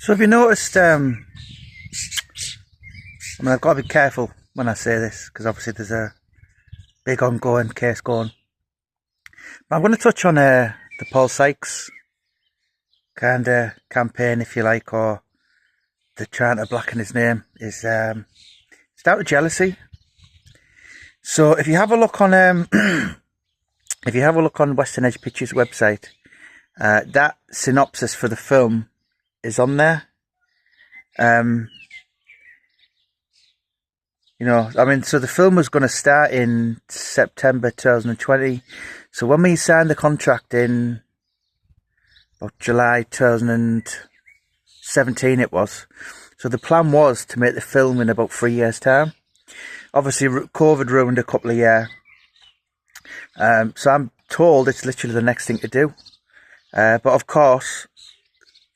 So have you noticed, I've got to be careful when I say this, because obviously there's a big ongoing case going. But I'm going to touch on the Paul Sykes kind of campaign, if you like, or the trying to blacken his name. It's down to jealousy. So if you have a look on Western Edge Pictures website, that synopsis for the film is on there. So the film was going to start in September 2020. So when we signed the contract in about July 2017 it was. So the plan was to make the film in about 3 years' time. Obviously, COVID ruined a couple of years. So I'm told it's literally the next thing to do. But of course,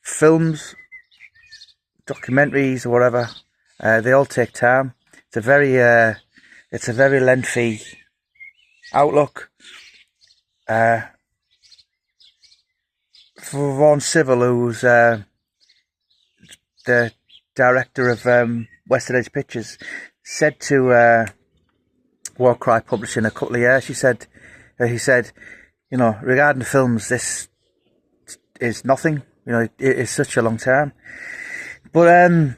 films, documentaries or whatever, they all take time. It's a very lengthy outlook. For Vaughan Civil, who's the director of Western Edge Pictures, said to War Cry Publishing a couple of years. He said, regarding the films, this is nothing. It is such a long time. But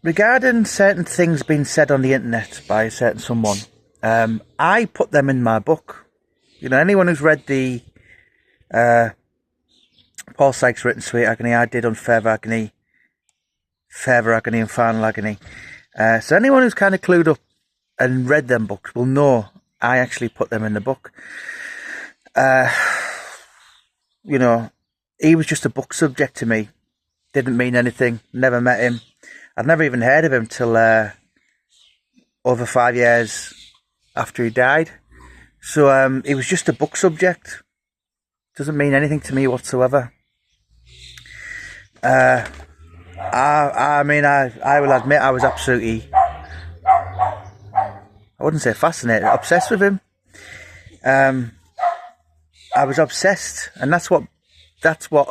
regarding certain things being said on the internet by a certain someone, I put them in my book. Anyone who's read the Paul Sykes written Sweet Agony, I did Unfair Agony, Further Agony and Final Agony. So anyone who's kind of clued up and read them books will know I actually put them in the book. He was just a book subject to me. Didn't mean anything. Never met him. I'd never even heard of him till over 5 years after he died. So he was just a book subject. Doesn't mean anything to me whatsoever. I will admit I was absolutely, I wouldn't say fascinated, obsessed with him. I was obsessed, and that's what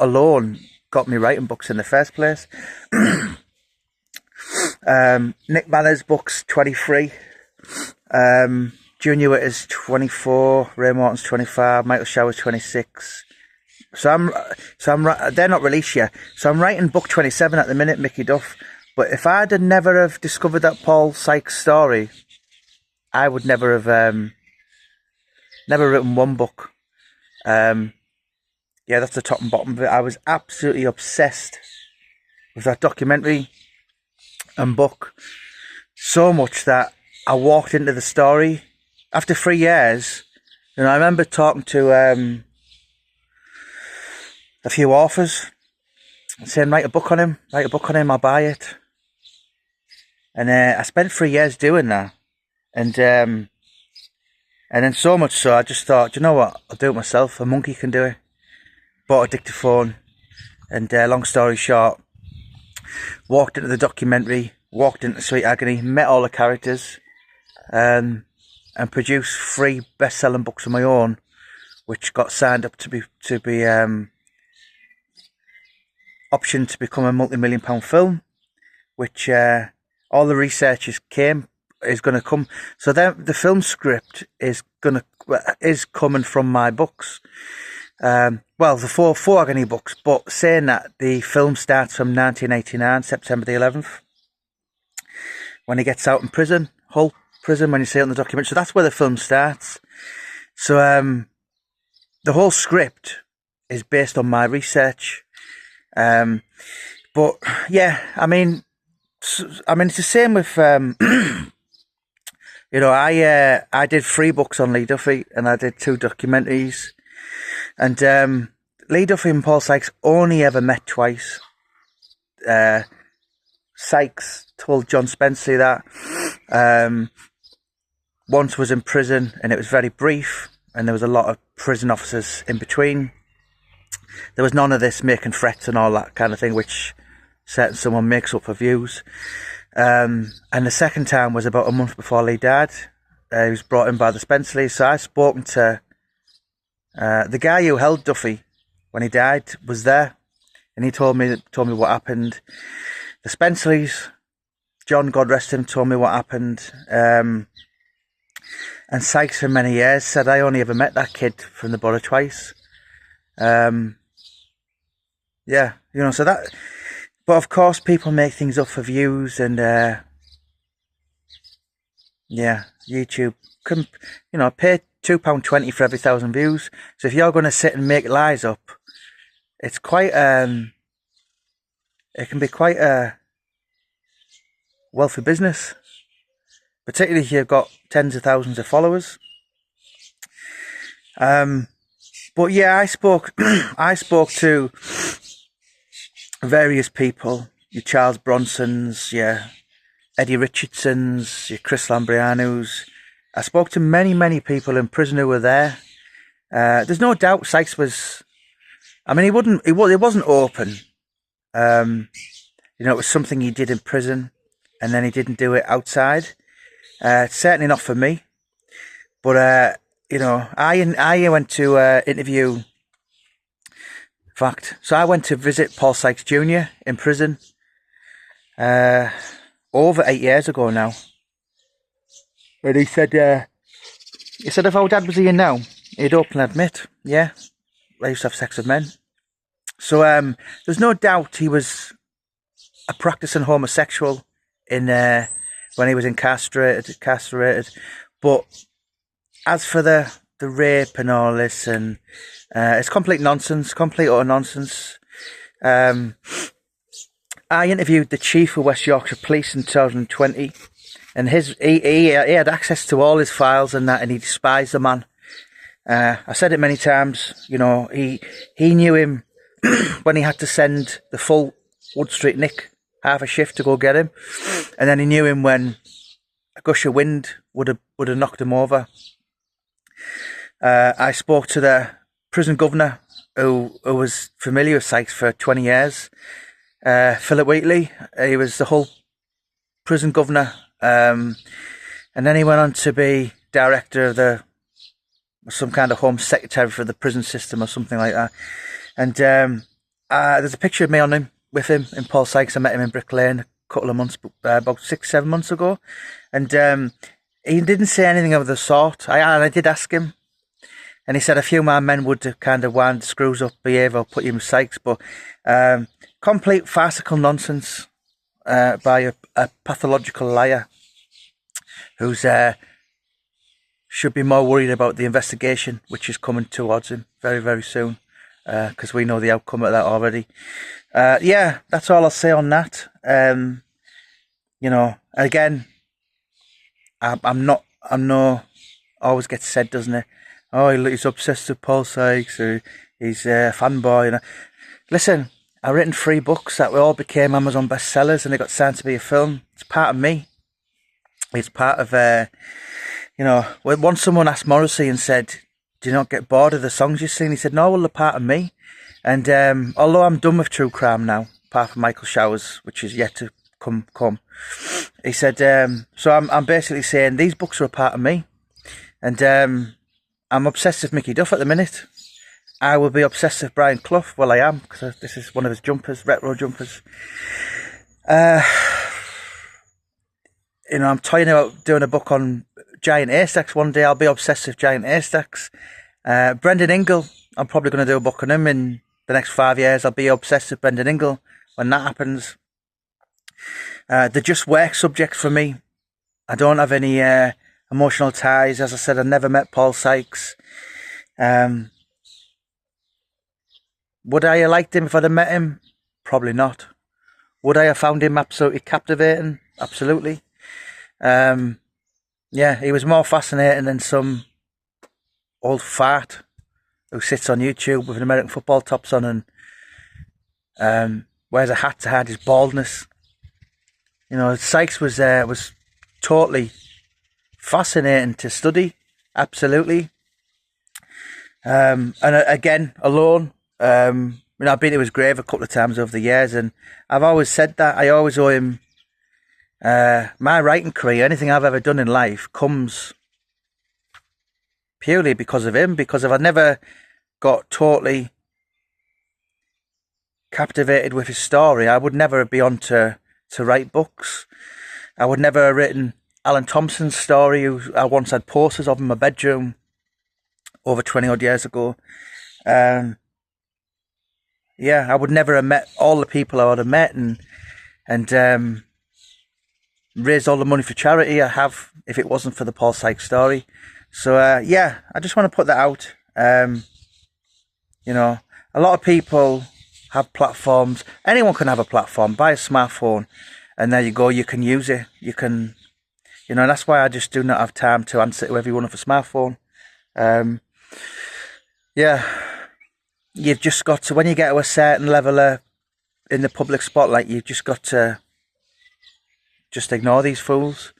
alone got me writing books in the first place. Nick Manners' books 23, Junior Witter's 24, Ray Morton's 25, Michael Shower's 26. So they're not released yet. So I'm writing book 27 at the minute, Mickey Duff. But if I'd have never have discovered that Paul Sykes story, I would never have never written one book. That's the top and bottom of it. I was absolutely obsessed with that documentary and book, so much that I walked into the story after 3 years. I remember talking to a few authors saying, write a book on him, I'll buy it. And I spent 3 years doing that. And then so much so, I just thought, you know what, I'll do it myself. A monkey can do it. Bought a dictaphone, and long story short, walked into the documentary, walked into Sweet Agony, met all the characters, and produced 3 best-selling books of my own, which got signed up to be optioned to become a multi-million-pound film, which all the researchers is going to come. So the film script is coming from my books. The four Agony books, but saying that, the film starts from 1989, September the 11th, when he gets out in prison, Hull prison, when you see it on the document. So that's where the film starts. So the whole script is based on my research. But yeah, it's the same with I did 3 books on Lee Duffy, and I did 2 documentaries. And Lee Duffy and Paul Sykes only ever met twice. Sykes told John Spenceley that once was in prison, and it was very brief, and there was a lot of prison officers in between. There was none of this making threats and all that kind of thing, which certain someone makes up for views. And the second time was about a month before Lee died. He was brought in by the Spenceleys. So I spoken to the guy who held Duffy when he died was there. and he told me what happened. The Spenceleys, John, God rest him, told me what happened. And Sykes for many years said I only ever met that kid from the borough twice. Yeah, so that. But of course, people make things up for views, and yeah, YouTube can, pay £2.20 for every 1,000 views. So if you're going to sit and make lies up, it's quite it can be quite a wealthy business, particularly if you've got tens of thousands of followers. But yeah, I spoke to various people, your Charles Bronsons, your Eddie Richardsons, your Chris Lambrianos. I spoke to many people in prison who were there. There's no doubt Sykes was. I mean, it wasn't open. It was something he did in prison, and then he didn't do it outside. Certainly not for me. But I went to interview. In fact, so I went to visit Paul Sykes Jr. in prison over 8 years ago now. And he said if our dad was here now, he'd openly admit, yeah, I used to have sex with men. So there's no doubt he was a practicing homosexual when he was incarcerated. But as for the rape and all this, and it's complete nonsense, complete utter nonsense. I interviewed the chief of West Yorkshire Police in 2020, and he had access to all his files and that, and he despised the man. I said it many times, he knew him when he had to send the full Wood Street Nick half a shift to go get him, and then he knew him when a gush of wind would have knocked him over. I spoke to the prison governor who was familiar with Sykes for 20 years, Philip Wheatley. He was the whole prison governor, and then he went on to be director of some kind of home secretary for the prison system or something like that. And there's a picture of me with him in Paul Sykes. I met him in Brick Lane a couple of months, about 6-7 months ago, and he didn't say anything of the sort. I did ask him, and he said a few of my men would kind of wind the screws up, behave, or put you in Sykes, but complete farcical nonsense by a pathological liar who's should be more worried about the investigation, which is coming towards him very, very soon, because we know the outcome of that already. Yeah, that's all I'll say on that. Again, I'm no, always gets said, doesn't it? Oh, he's obsessed with Paul Sykes, or he's a fanboy. Listen, I've written 3 books that all became Amazon bestsellers, and they got signed to be a film. It's part of me. It's part of, once someone asked Morrissey and said, do you not get bored of the songs you sing? He said, no, well, they're part of me. And although I'm done with true crime now, apart from Michael Showers, which is yet to come, he said, so I'm basically saying these books are a part of me. And I'm obsessed with Mickey Duff at the minute. I will be obsessed with Brian Clough. Well, I am, because this is one of his jumpers, retro jumpers. I'm toying about doing a book on giant haystacks one day. I'll be obsessed with giant haystacks. Brendan Ingle, I'm probably going to do a book on him in the next 5 years. I'll be obsessed with Brendan Ingle when that happens. They're just work subjects for me. I don't have any emotional ties. As I said, I never met Paul Sykes. Would I have liked him if I'd have met him? Probably not. Would I have found him absolutely captivating? Absolutely. Yeah, he was more fascinating than some old fart who sits on YouTube with an American football tops on and wears a hat to hide his baldness. Sykes was totally fascinating to study, absolutely. And again, alone. I've been to his grave a couple of times over the years, and I've always said that I always owe him my writing career. Anything I've ever done in life comes purely because of him. Because if I never got totally captivated with his story, I would never be on to write books. I would never have written Alan Thompson's story, who I once had posters of in my bedroom over 20 odd years ago. I would never have met all the people I would have met and raised all the money for charity I have if it wasn't for the Paul Sykes story. So I just want to put that out. A lot of people have platforms. Anyone can have a platform. Buy a smartphone, and there you go. You can use it. You can, that's why I just do not have time to answer to everyone with a smartphone. You've just got to, when you get to a certain level in the public spotlight, you've just got to just ignore these fools.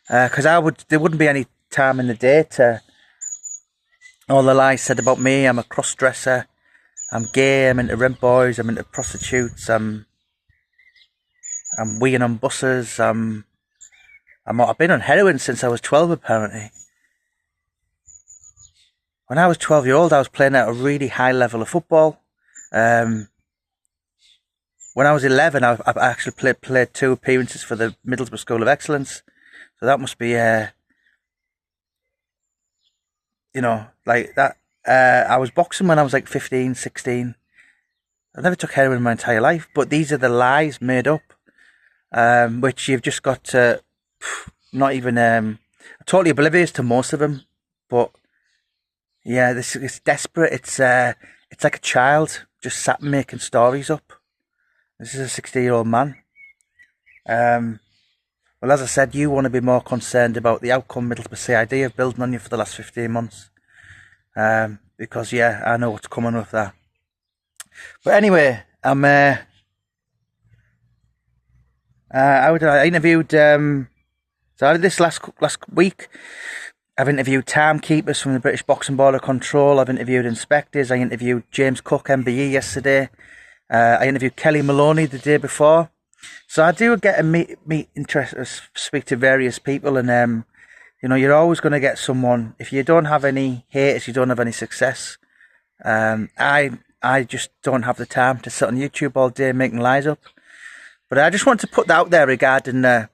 Because there wouldn't be any time in the day to all the lies said about me. I'm a cross-dresser. I'm gay. I'm into rent boys. I'm into prostitutes. I'm weeing on buses. I've been on heroin since I was 12, apparently. When I was 12-year-old, I was playing at a really high level of football. When I was 11, I actually played 2 appearances for the Middlesbrough School of Excellence. So that must be, like that. I was boxing when I was like 15, 16. I never took heroin in my entire life, but these are the lies made up, which you've just got to not even totally oblivious to most of them. But yeah, it's desperate. It's like a child just sat making stories up. This is a 60-year-old man. Well, as I said, you want to be more concerned about the outcome Middlesbrough CID have building on you for the last 15 months. Because I know what's coming with that. But anyway, I interviewed, so I did this last week. I've interviewed timekeepers from the British Boxing Board of Control. I've interviewed inspectors. I interviewed James Cook, MBE, yesterday. I interviewed Kelly Maloney the day before. So I do get to speak to various people, and you're always going to get someone. If you don't have any haters, you don't have any success. I just don't have the time to sit on YouTube all day making lies up. But I just want to put that out there regarding the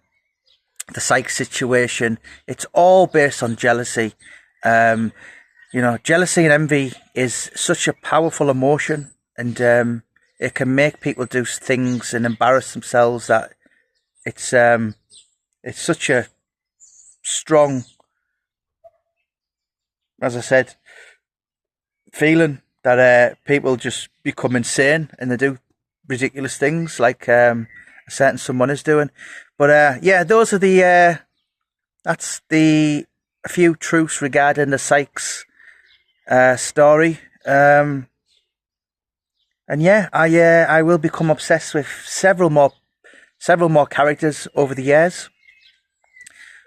Sykes situation. It's all based on jealousy. Jealousy and envy is such a powerful emotion, and it can make people do things and embarrass themselves. That it's such a strong, as I said, feeling that people just become insane and they do ridiculous things like a certain someone is doing. But those are that's a few truths regarding the Sykes story. I will become obsessed with several more characters over the years.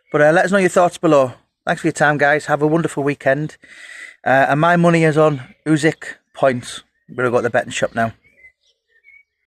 But let us know your thoughts below. Thanks for your time, guys. Have a wonderful weekend. And my money is on Usyk points. I'm going to go to the betting shop now.